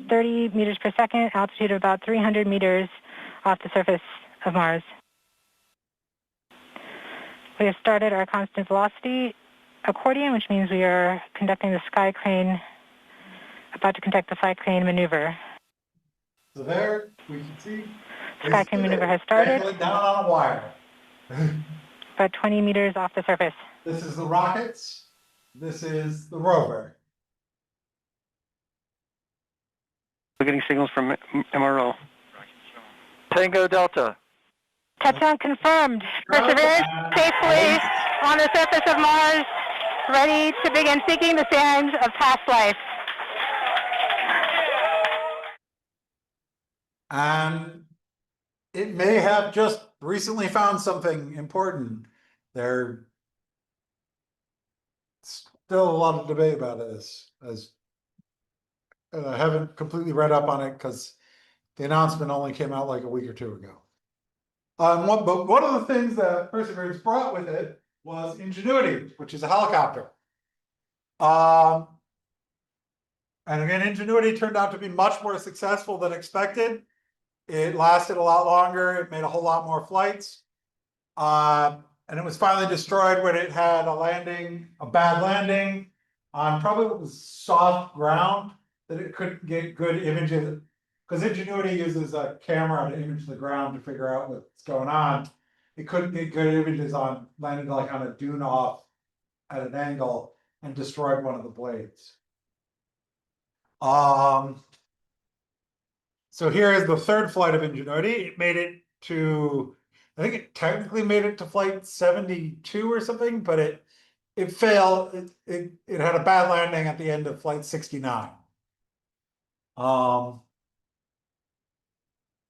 30 meters per second, altitude of about 300 meters off the surface of Mars. We have started our constant velocity accordion, which means we are conducting the sky crane, about to conduct the sky crane maneuver. So there, we can see. Sky crane maneuver has started. Down on a wire. About 20 meters off the surface. This is the rockets. This is the rover. We're getting signals from MRO. Tango Delta. Touchdown confirmed. Perseverance safely on the surface of Mars, ready to begin seeking the signs of past life. And it may have just recently found something important. There's still a lot of debate about this, and I haven't completely read up on it because the announcement only came out like a week or two ago. But one of the things that Perseverance brought with it was Ingenuity, which is a helicopter. And again, Ingenuity turned out to be much more successful than expected. It lasted a lot longer. It made a whole lot more flights. And it was finally destroyed when it had a bad landing on probably what was soft ground that it couldn't get good images. Because Ingenuity uses a camera to image the ground to figure out what's going on. It couldn't get good images on landing like on a dune off at an angle and destroyed one of the blades. So here is the third flight of Ingenuity. It made it to, I think it technically made it to flight 72 or something, but it failed. It had a bad landing at the end of flight 69.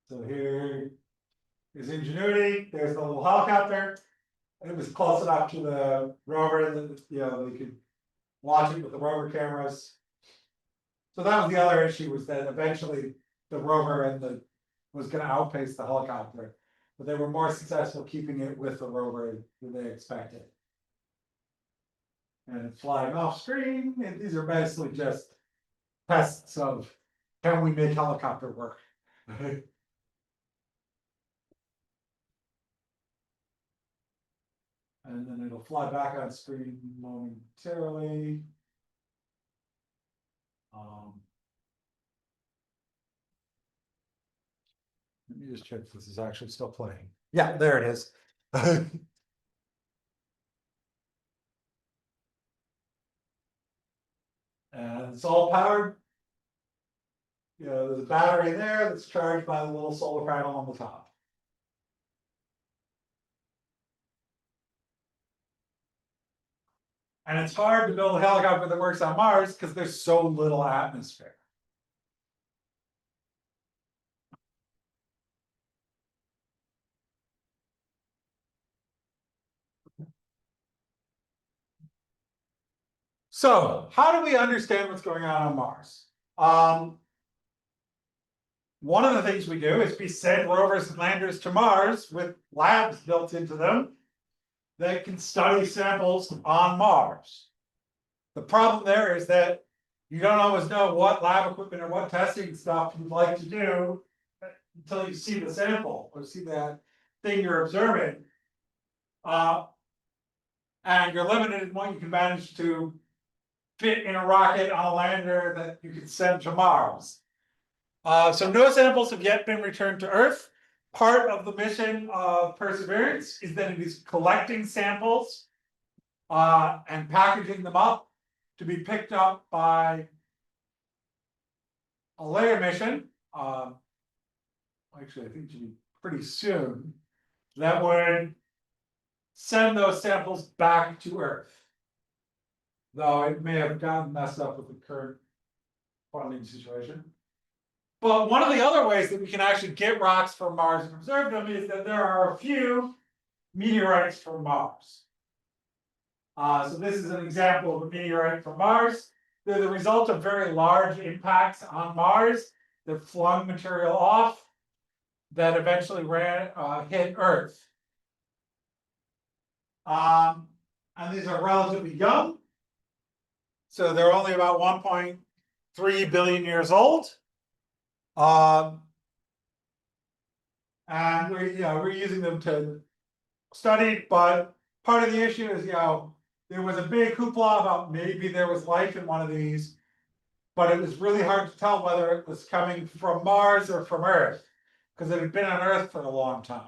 So here is Ingenuity. There's the little helicopter. And it was close enough to the rover that they could watch it with the rover cameras. So that was the other issue, was that eventually the rover was going to outpace the helicopter, but they were more successful keeping it with the rover than they expected. And it's flying off screen, and these are basically just tests of, can we make helicopter work? And then it'll fly back on screen momentarily. Let me just check if this is actually still playing. Yeah, there it is. And it's all powered. There's a battery there that's charged by the little solar panel on the top. And it's hard to build a helicopter that works on Mars because there's so little atmosphere. So, how do we understand what's going on Mars? One of the things we do is we send rovers and landers to Mars with labs built into them. that can study samples on Mars. The problem there is that you don't always know what lab equipment or what testing stuff you'd like to do until you see the sample or see that thing you're observing. And you're limited in what you can manage to fit in a rocket on a lander that you can send to Mars. So no samples have yet been returned to Earth. Part of the mission of Perseverance is that it is collecting samples and packaging them up to be picked up by a later mission. Actually, I think it should be pretty soon. That would send those samples back to Earth. Though it may have gotten messed up with the current funding situation. But one of the other ways that we can actually get rocks from Mars and observe them is that there are a few meteorites from Mars. So this is an example of a meteorite from Mars. They're the result of very large impacts on Mars that flung material off that eventually hit Earth. And these are relatively young. So they're only about 1.3 billion years old. And we're using them to study, but part of the issue is, there was a big hoopla about maybe there was life in one of these, but it was really hard to tell whether it was coming from Mars or from Earth, because it had been on Earth for a long time.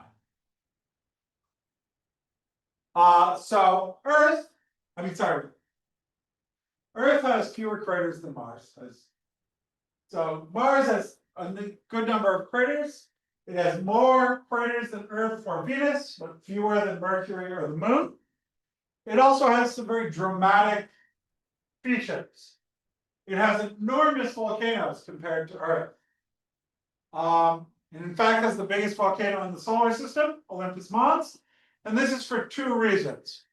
Earth has fewer craters than Mars has. So Mars has a good number of craters. It has more craters than Earth or Venus, but fewer than Mercury or the Moon. It also has some very dramatic features. It has enormous volcanoes compared to Earth. And in fact, has the biggest volcano in the solar system, Olympus Mons. And this is for two reasons.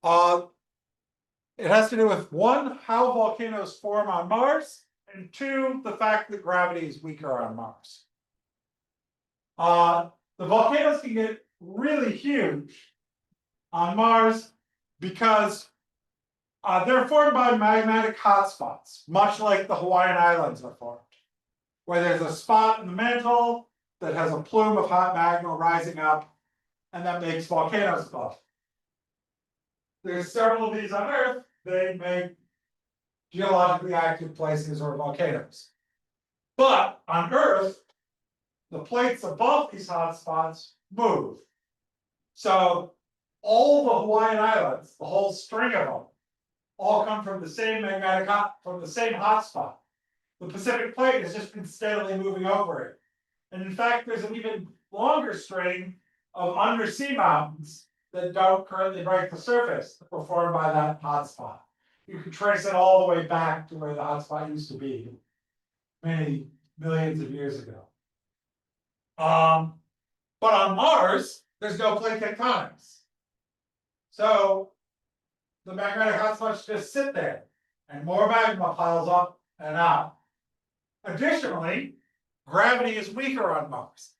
It has to do with, one, how volcanoes form on Mars, and two, the fact that gravity is weaker on Mars. The volcanoes can get really huge on Mars because they're formed by magmatic hotspots, much like the Hawaiian Islands are formed, where there's a spot in the mantle that has a plume of hot magma rising up, and that makes volcanoes above. There's several of these on Earth. They make geologically active places or volcanoes. But on Earth, the plates above these hotspots move. So all the Hawaiian Islands, the whole string of them, all come from the same hotspot. The Pacific plate has just been steadily moving over it. And in fact, there's an even longer string of undersea mountains that don't currently break the surface that were formed by that hotspot. You can trace it all the way back to where the hotspot used to be many millions of years ago. But on Mars, there's no plate tectonics. So the magnetic hotspots just sit there, and more magma piles up and out. Additionally, gravity is weaker on Mars.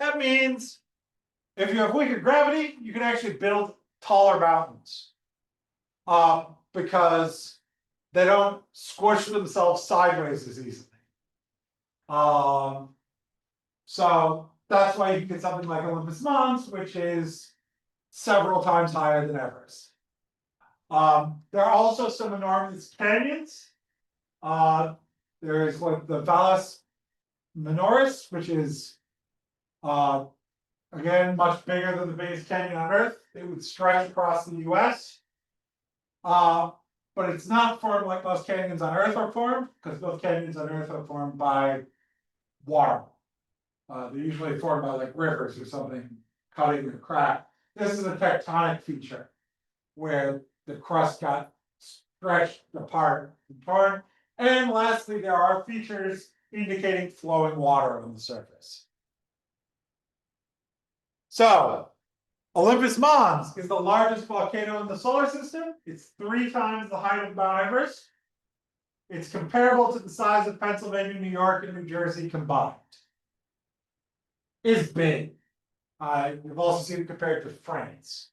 That means if you have weaker gravity, you can actually build taller mountains because they don't squish themselves sideways as easily. So that's why you get something like Olympus Mons, which is several times higher than Everest. There are also some enormous canyons. There's like the Valles Minoris, which is again much bigger than the biggest canyon on Earth. It would stretch across the US. But it's not formed like most canyons on Earth are formed, because most canyons on Earth are formed by water. They're usually formed by like rivers or something cutting the crack. This is a tectonic feature where the crust got stretched apart and torn. And lastly, there are features indicating flowing water on the surface. So, Olympus Mons is the largest volcano in the solar system. It's 3 times the height of Mount Everest. It's comparable to the size of Pennsylvania, New York, and New Jersey combined. It's big. We've also seen it compared to France.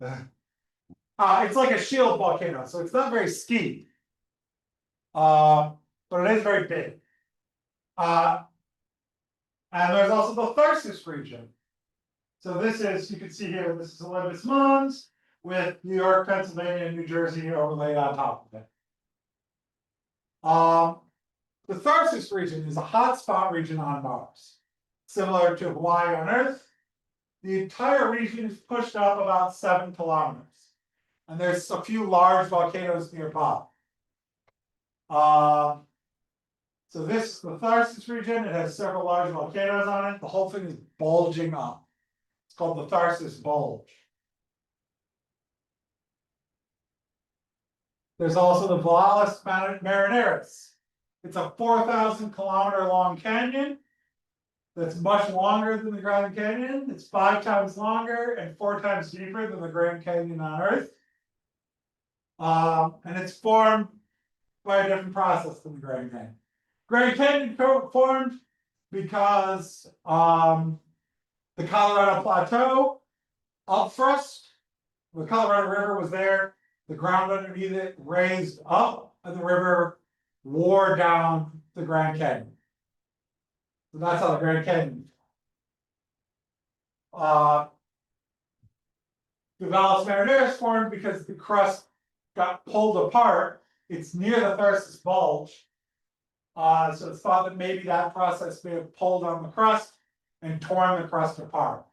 It's like a shield volcano, so it's not very steep. But it is very big. And there's also the Tharsis region. So this is, you can see here, this is Olympus Mons with New York, Pennsylvania, and New Jersey overlaid on top of it. The Tharsis region is a hotspot region on Mars, similar to Hawaii on Earth. The entire region is pushed up about 7 kilometers. And there's a few large volcanoes nearby. So this is the Tharsis region. It has several large volcanoes on it. The whole thing is bulging up. It's called the Tharsis Bulge. There's also the Valles Marineris. It's a 4,000 kilometer long canyon that's much longer than the Grand Canyon. It's 5 times longer and 4 times deeper than the Grand Canyon on Earth. And it's formed by a different process than the Grand Canyon. Grand Canyon formed because the Colorado Plateau upthrust, the Colorado River was there, the ground underneath it raised up, and the river wore down the Grand Canyon. So that's how the Grand Canyon. The Valles Marineris formed because the crust got pulled apart. It's near the Tharsis Bulge. So it's thought that maybe that process may have pulled on the crust and torn the crust apart.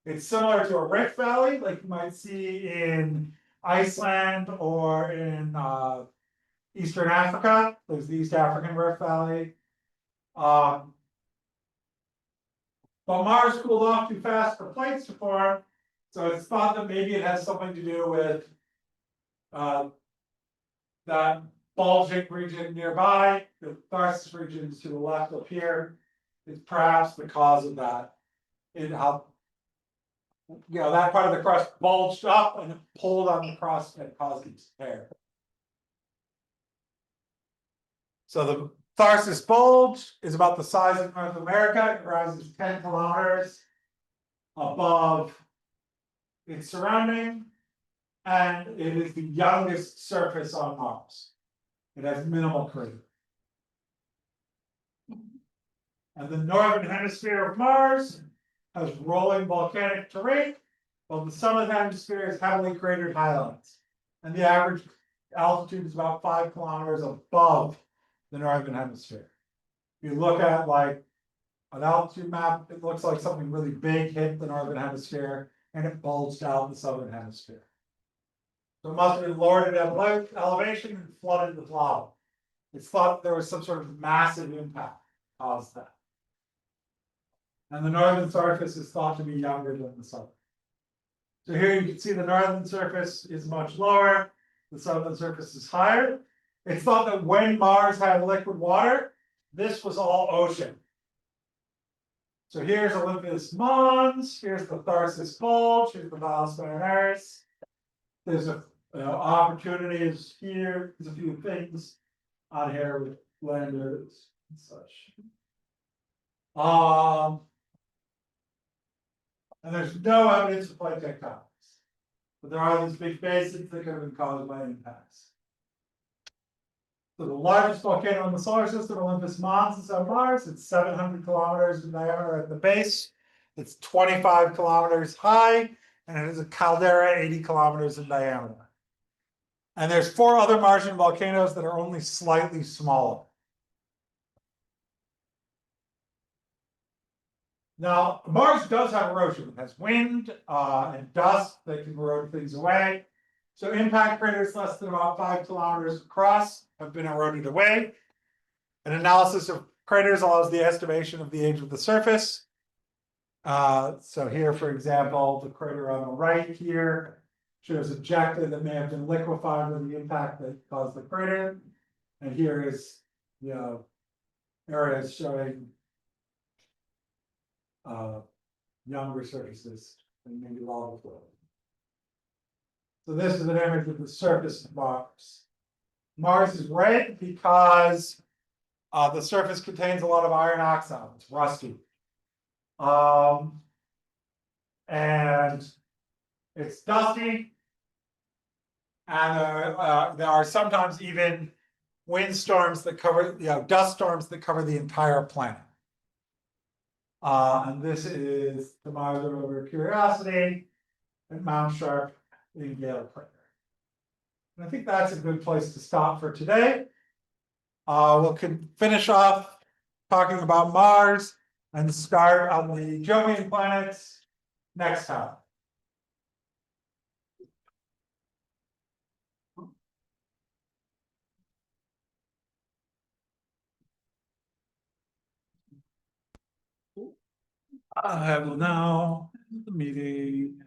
It's similar to a rift valley, like you might see in Iceland or in Eastern Africa. There's the East African Rift Valley. But Mars cooled off too fast for plates to form, so it's thought that maybe it has something to do with that bulging region nearby. The Tharsis region to the left up here is perhaps the cause of that. It helped, that part of the crust bulged up and it pulled on the crust and caused it to tear. So the Tharsis Bulge is about the size of North America. It rises 10 kilometers above its surrounding, and it is the youngest surface on Mars. It has minimal crater. And the northern hemisphere of Mars has rolling volcanic terrain, while the southern hemisphere is heavily cratered highlands. And the average altitude is about 5 kilometers above the northern hemisphere. If you look at like an altitude map, it looks like something really big hit the northern hemisphere and it bulged out the southern hemisphere. So it must have been lowered at elevation and flooded with lava. It's thought there was some sort of massive impact that caused that. And the northern surface is thought to be younger than the southern. So here you can see the northern surface is much lower, the southern surface is higher. It's thought that when Mars had liquid water, this was all ocean. So here's Olympus Mons, here's the Tharsis Bulge, here's the Valles Marineris. There's opportunities here, there's a few things on here with landers and such. And there's no evidence of plate tectonics. But there are these big basins that could have been caused by impacts. So the largest volcano in the solar system, Olympus Mons, is on Mars. It's 700 kilometers in diameter at the base. It's 25 kilometers high, and it is a caldera 80 kilometers in diameter. And there's 4 other Martian volcanoes that are only slightly smaller. Now, Mars does have erosion. It has wind and dust that can erode things away. So impact craters less than about 5 kilometers across have been eroded away. An analysis of craters allows the estimation of the age of the surface. So here, for example, the crater on the right here shows a ejecta that may have been liquefied with the impact that caused the crater. And here is, areas showing younger surfaces and maybe lava flow. So this is an image of the surface of Mars. Mars is red because the surface contains a lot of iron oxide. It's rusty. And It's dusty. And there are sometimes even windstorms that cover, dust storms that cover the entire planet. And this is the Mother Rover Curiosity at Mount Sharp in Gale Crater. And I think that's a good place to stop for today. We'll finish off talking about Mars and start on the Jovian planets next time. I will now end the meeting.